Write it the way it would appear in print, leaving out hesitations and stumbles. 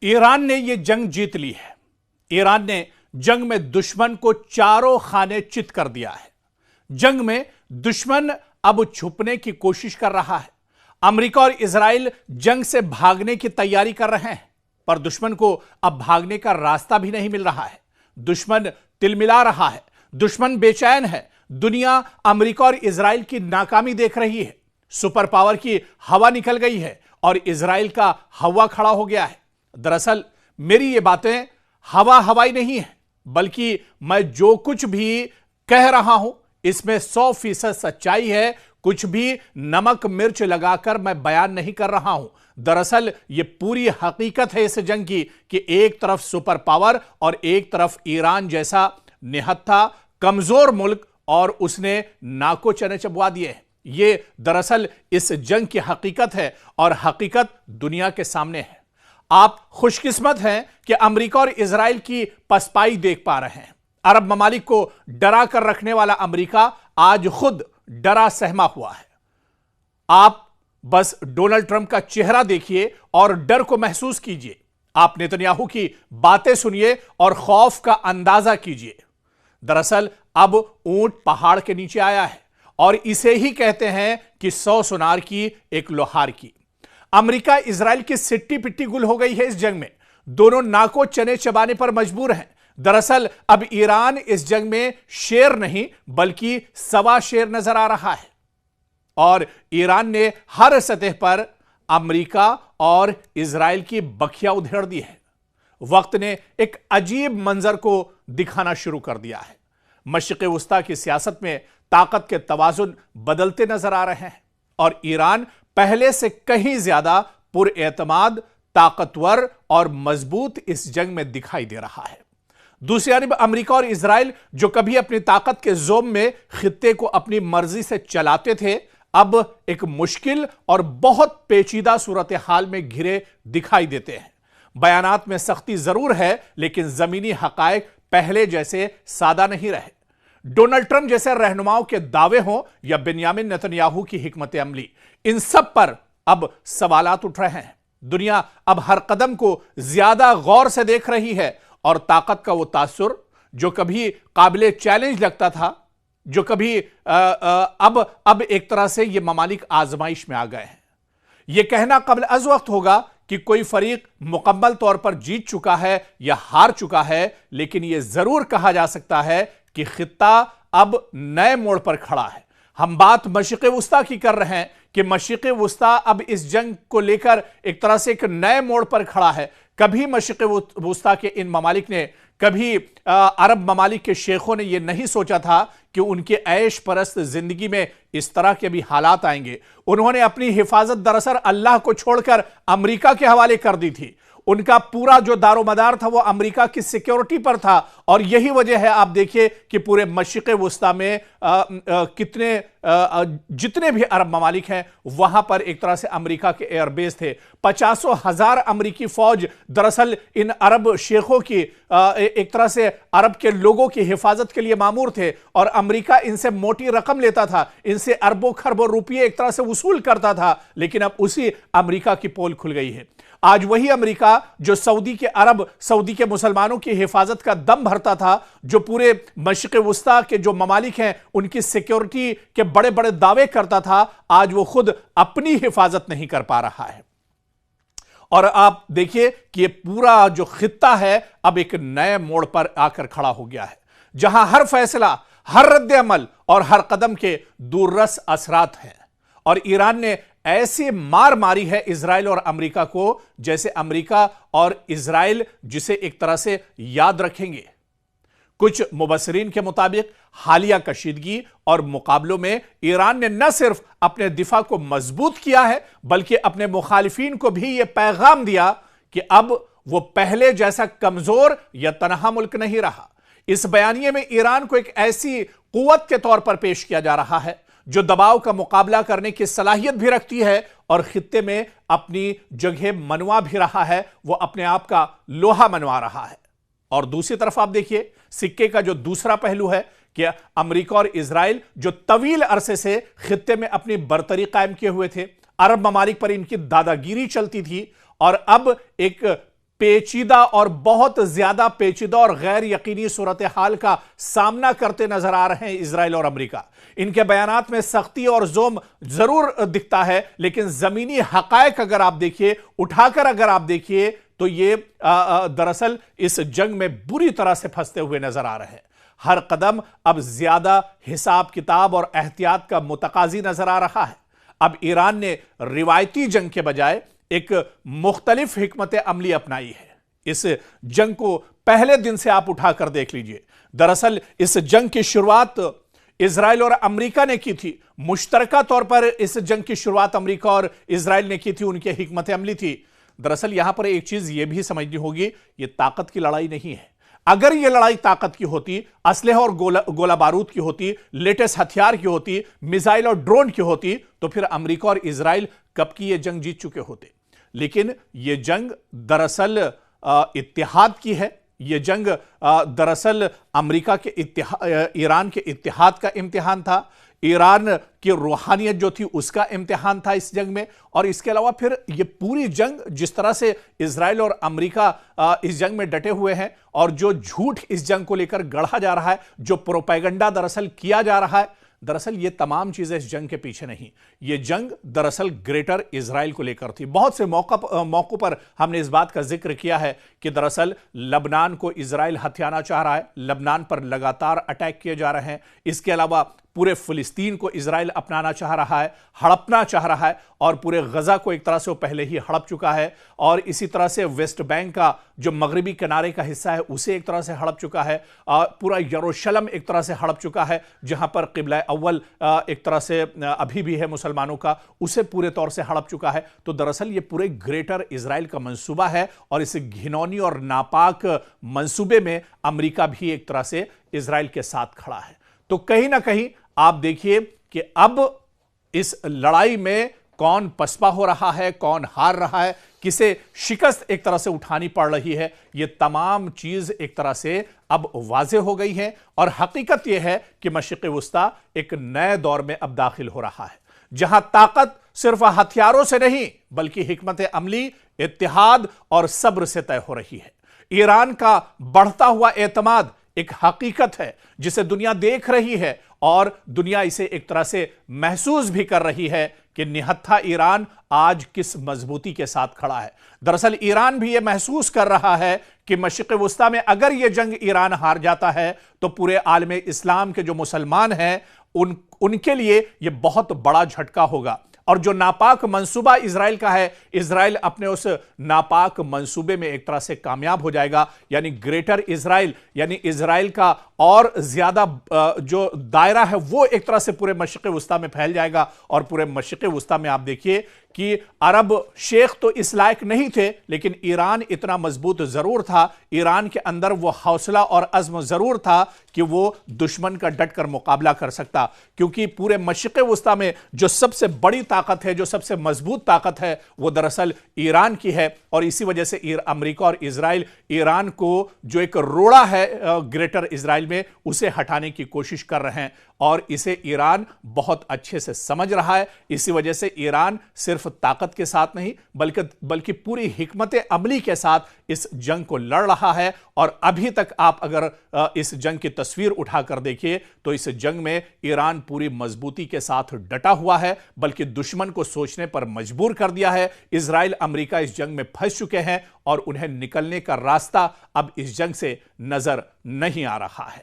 ایران نے یہ جنگ جیت لی ہے۔ ایران نے جنگ میں دشمن کو چاروں خانے چت کر دیا ہے۔ جنگ میں دشمن اب چھپنے کی کوشش کر رہا ہے۔ امریکہ اور اسرائیل جنگ سے بھاگنے کی تیاری کر رہے ہیں، پر دشمن کو اب بھاگنے کا راستہ بھی نہیں مل رہا ہے۔ دشمن تلملا رہا ہے، دشمن بے چین ہے۔ دنیا امریکہ اور اسرائیل کی ناکامی دیکھ رہی ہے۔ سپر پاور کی ہوا نکل گئی ہے اور اسرائیل کا ہوا کھڑا ہو گیا ہے۔ دراصل میری یہ باتیں ہوائی نہیں ہیں، بلکہ میں جو کچھ بھی کہہ رہا ہوں اس میں 100% سچائی ہے۔ کچھ بھی نمک مرچ لگا کر میں بیان نہیں کر رہا ہوں۔ دراصل یہ پوری حقیقت ہے اس جنگ کی کہ ایک طرف سپر پاور اور ایک طرف ایران جیسا نہتھا کمزور ملک، اور اس نے ناکو چنے چبوا دیے ہیں۔ یہ دراصل اس جنگ کی حقیقت ہے اور حقیقت دنیا کے سامنے ہے۔ آپ خوش قسمت ہیں کہ امریکہ اور اسرائیل کی پسپائی دیکھ پا رہے ہیں۔ عرب ممالک کو ڈرا کر رکھنے والا امریکہ آج خود ڈرا سہما ہوا ہے۔ آپ بس ڈونلڈ ٹرمپ کا چہرہ دیکھیے اور ڈر کو محسوس کیجیے۔ آپ نیتنیاہو کی باتیں سنیے اور خوف کا اندازہ کیجیے۔ دراصل اب اونٹ پہاڑ کے نیچے آیا ہے، اور اسے ہی کہتے ہیں کہ 100 سونار کی ایک لوہار کی۔ امریکہ اسرائیل کی سٹی پٹی گل ہو گئی ہے اس جنگ میں۔ دونوں ناکو چنے چبانے پر مجبور ہیں۔ دراصل اب ایران اس جنگ میں شیر نہیں بلکہ سوا شیر نظر آ رہا ہے، اور ایران نے ہر سطح پر امریکہ اور اسرائیل کی بکھیا ادھیڑ دی ہے۔ وقت نے ایک عجیب منظر کو دکھانا شروع کر دیا ہے۔ مشرق وسطیٰ کی سیاست میں طاقت کے توازن بدلتے نظر آ رہے ہیں، اور ایران پہلے سے کہیں زیادہ پر اعتماد، طاقتور اور مضبوط اس جنگ میں دکھائی دے رہا ہے۔ دوسری جانب امریکہ اور اسرائیل جو کبھی اپنی طاقت کے زوم میں خطے کو اپنی مرضی سے چلاتے تھے، اب ایک مشکل اور بہت پیچیدہ صورتحال میں گھرے دکھائی دیتے ہیں۔ بیانات میں سختی ضرور ہے، لیکن زمینی حقائق پہلے جیسے سادہ نہیں رہے۔ ڈونلڈ ٹرمپ جیسے رہنماؤں کے دعوے ہوں یا بنیامین نیتنیاہو کی حکمت عملی، ان سب پر اب سوالات اٹھ رہے ہیں۔ دنیا اب ہر قدم کو زیادہ غور سے دیکھ رہی ہے، اور طاقت کا وہ تاثر جو کبھی قابل چیلنج لگتا تھا، جو کبھی اب ایک طرح سے یہ ممالک آزمائش میں آ گئے ہیں۔ یہ کہنا قبل از وقت ہوگا کہ کوئی فریق مکمل طور پر جیت چکا ہے یا ہار چکا ہے، لیکن یہ ضرور کہا جا سکتا ہے کہ خطہ اب نئے موڑ پر کھڑا ہے۔ ہم بات مشرق وسطیٰ کی کر رہے ہیں کہ مشرق وسطیٰ اب اس جنگ کو لے کر ایک طرح سے ایک نئے موڑ پر کھڑا ہے۔ کبھی مشرق وسطیٰ کے ان ممالک نے، کبھی عرب ممالک کے شیخوں نے یہ نہیں سوچا تھا کہ ان کے عیش پرست زندگی میں اس طرح کے بھی حالات آئیں گے۔ انہوں نے اپنی حفاظت دراصل اللہ کو چھوڑ کر امریکہ کے حوالے کر دی تھی۔ ان کا پورا جو دار و مدار تھا وہ امریکہ کی سیکیورٹی پر تھا، اور یہی وجہ ہے آپ دیکھیے کہ پورے مشرق وسطیٰ میں جتنے بھی عرب ممالک ہیں وہاں پر ایک طرح سے امریکہ کے ایئر بیس تھے۔ 50,000 امریکی فوج دراصل ان عرب شیخوں کی ایک طرح سے عرب کے لوگوں کی حفاظت کے لیے مامور تھے، اور امریکہ ان سے موٹی رقم لیتا تھا، ان سے اربوں خربوں روپیے ایک طرح سے وصول کرتا تھا۔ لیکن اب اسی امریکہ کی پول کھل گئی ہے۔ آج وہی امریکہ جو سعودی کے مسلمانوں کی حفاظت کا دم بھرتا تھا، جو پورے مشرق وسطیٰ کے جو ممالک ہیں ان کی سیکیورٹی کے بڑے بڑے دعوے کرتا تھا، آج وہ خود اپنی حفاظت نہیں کر پا رہا ہے۔ اور آپ دیکھیے کہ یہ پورا جو خطہ ہے اب ایک نئے موڑ پر آ کر کھڑا ہو گیا ہے، جہاں ہر فیصلہ، ہر رد عمل اور ہر قدم کے دوررس اثرات ہیں۔ اور ایران نے ایسی مار ماری ہے اسرائیل اور امریکہ کو، جیسے امریکہ اور اسرائیل جسے ایک طرح سے یاد رکھیں گے۔ کچھ مبصرین کے مطابق حالیہ کشیدگی اور مقابلوں میں ایران نے نہ صرف اپنے دفاع کو مضبوط کیا ہے، بلکہ اپنے مخالفین کو بھی یہ پیغام دیا کہ اب وہ پہلے جیسا کمزور یا تنہا ملک نہیں رہا۔ اس بیانیے میں ایران کو ایک ایسی قوت کے طور پر پیش کیا جا رہا ہے جو دباؤ کا مقابلہ کرنے کی صلاحیت بھی رکھتی ہے، اور خطے میں اپنی جگہ منوا بھی رہا ہے، وہ اپنے آپ کا لوہا منوا رہا ہے۔ اور دوسری طرف آپ دیکھیے سکے کا جو دوسرا پہلو ہے کہ امریکہ اور اسرائیل جو طویل عرصے سے خطے میں اپنی برتری قائم کیے ہوئے تھے، عرب ممالک پر ان کی دادا گیری چلتی تھی، اور اب ایک پیچیدہ اور بہت زیادہ پیچیدہ اور غیر یقینی صورتحال کا سامنا کرتے نظر آ رہے ہیں اسرائیل اور امریکہ۔ ان کے بیانات میں سختی اور زوم ضرور دکھتا ہے، لیکن زمینی حقائق اگر آپ دیکھیے، اٹھا کر اگر آپ دیکھیے تو یہ دراصل اس جنگ میں بری طرح سے پھنستے ہوئے نظر آ رہے ہیں۔ ہر قدم اب زیادہ حساب کتاب اور احتیاط کا متقاضی نظر آ رہا ہے۔ اب ایران نے روایتی جنگ کے بجائے ایک مختلف حکمت عملی اپنائی ہے۔ اس جنگ کو پہلے دن سے آپ اٹھا کر دیکھ لیجئے۔ دراصل اس جنگ کی شروعات اسرائیل اور امریکہ نے کی تھی۔ مشترکہ طور پر اس جنگ کی شروعات امریکہ اور اسرائیل نے کی تھی، ان کی حکمت عملی تھی۔ دراصل یہاں پر ایک چیز یہ بھی سمجھنی ہوگی، یہ طاقت کی لڑائی نہیں ہے۔ اگر یہ لڑائی طاقت کی ہوتی، اسلحہ اور گولہ بارود کی ہوتی، لیٹسٹ ہتھیار کی ہوتی، میزائل اور ڈرون کی ہوتی، تو پھر امریکہ اور اسرائیل کب کی یہ جنگ جیت چکے ہوتے۔ لیکن یہ جنگ دراصل اتحاد کی ہے۔ یہ جنگ دراصل امریکہ کے ایران کے اتحاد کا امتحان تھا۔ ایران کی روحانیت جو تھی اس کا امتحان تھا اس جنگ میں، اور اس کے علاوہ پھر یہ پوری جنگ جس طرح سے اسرائیل اور امریکہ اس جنگ میں ڈٹے ہوئے ہیں، اور جو جھوٹ اس جنگ کو لے کر گڑھا جا رہا ہے، جو پروپیگنڈا دراصل کیا جا رہا ہے، دراصل یہ تمام چیزیں اس جنگ کے پیچھے نہیں۔ یہ جنگ دراصل گریٹر اسرائیل کو لے کر تھی۔ بہت سے موقع پر ہم نے اس بات کا ذکر کیا ہے کہ دراصل لبنان کو اسرائیل ہتھیانا چاہ رہا ہے، لبنان پر لگاتار اٹیک کیے جا رہے ہیں۔ اس کے علاوہ پورے فلسطین کو اسرائیل اپنانا چاہ رہا ہے، ہڑپنا چاہ رہا ہے، اور پورے غزہ کو ایک طرح سے وہ پہلے ہی ہڑپ چکا ہے، اور اسی طرح سے ویسٹ بینک کا جو مغربی کنارے کا حصہ ہے اسے ایک طرح سے ہڑپ چکا ہے، پورا یروشلم ایک طرح سے ہڑپ چکا ہے، جہاں پر قبلہ اول ایک طرح سے ابھی بھی ہے مسلمانوں کا، اسے پورے طور سے ہڑپ چکا ہے۔ تو دراصل یہ پورے گریٹر اسرائیل کا منصوبہ ہے، اور اس گھنونی اور ناپاک منصوبے میں امریکہ بھی ایک طرح سے اسرائیل کے ساتھ کھڑا ہے۔ تو کہیں نہ کہیں آپ دیکھیے کہ اب اس لڑائی میں کون پسپا ہو رہا ہے، کون ہار رہا ہے، کسے شکست ایک طرح سے اٹھانی پڑ رہی ہے، یہ تمام چیز ایک طرح سے اب واضح ہو گئی ہے۔ اور حقیقت یہ ہے کہ مشرق وسطیٰ ایک نئے دور میں اب داخل ہو رہا ہے، جہاں طاقت صرف ہتھیاروں سے نہیں بلکہ حکمت عملی، اتحاد اور صبر سے طے ہو رہی ہے۔ ایران کا بڑھتا ہوا اعتماد ایک حقیقت ہے جسے دنیا دیکھ رہی ہے، اور دنیا اسے ایک طرح سے محسوس بھی کر رہی ہے کہ نہتھا ایران آج کس مضبوطی کے ساتھ کھڑا ہے۔ دراصل ایران بھی یہ محسوس کر رہا ہے کہ مشرق وسطیٰ میں اگر یہ جنگ ایران ہار جاتا ہے تو پورے عالم اسلام کے جو مسلمان ہیں ان کے لیے یہ بہت بڑا جھٹکا ہوگا، اور جو ناپاک منصوبہ اسرائیل کا ہے، اسرائیل اپنے اس ناپاک منصوبے میں ایک طرح سے کامیاب ہو جائے گا، یعنی گریٹر اسرائیل، یعنی اسرائیل کا اور زیادہ جو دائرہ ہے وہ ایک طرح سے پورے مشرق وسطیٰ میں پھیل جائے گا۔ اور پورے مشرق وسطیٰ میں آپ دیکھیے کہ عرب شیخ تو اس لائق نہیں تھے، لیکن ایران اتنا مضبوط ضرور تھا، ایران کے اندر وہ حوصلہ اور عزم ضرور تھا کہ وہ دشمن کا ڈٹ کر مقابلہ کر سکتا، کیونکہ پورے مشرق وسطیٰ میں جو سب سے بڑی طاقت ہے، جو سب سے مضبوط طاقت ہے، وہ دراصل ایران کی ہے۔ اور اسی وجہ سے امریکہ اور اسرائیل ایران کو جو ایک روڑا ہے گریٹر اسرائیل میں، اسے ہٹانے کی کوشش کر رہے ہیں، اور اسے ایران بہت اچھے سے سمجھ رہا ہے۔ اسی وجہ سے ایران صرف طاقت کے ساتھ نہیں بلکہ پوری حکمت عملی کے ساتھ اس جنگ کو لڑ رہا ہے۔ اور ابھی تک آپ اگر اس جنگ کی تصویر اٹھا کر دیکھیے تو اس جنگ میں ایران پوری مضبوطی کے ساتھ ڈٹا ہوا ہے، بلکہ دشمن کو سوچنے پر مجبور کر دیا ہے۔ اسرائیل امریکہ اس جنگ میں پھنس چکے ہیں، اور انہیں نکلنے کا راستہ اب اس جنگ سے نظر نہیں آ رہا ہے۔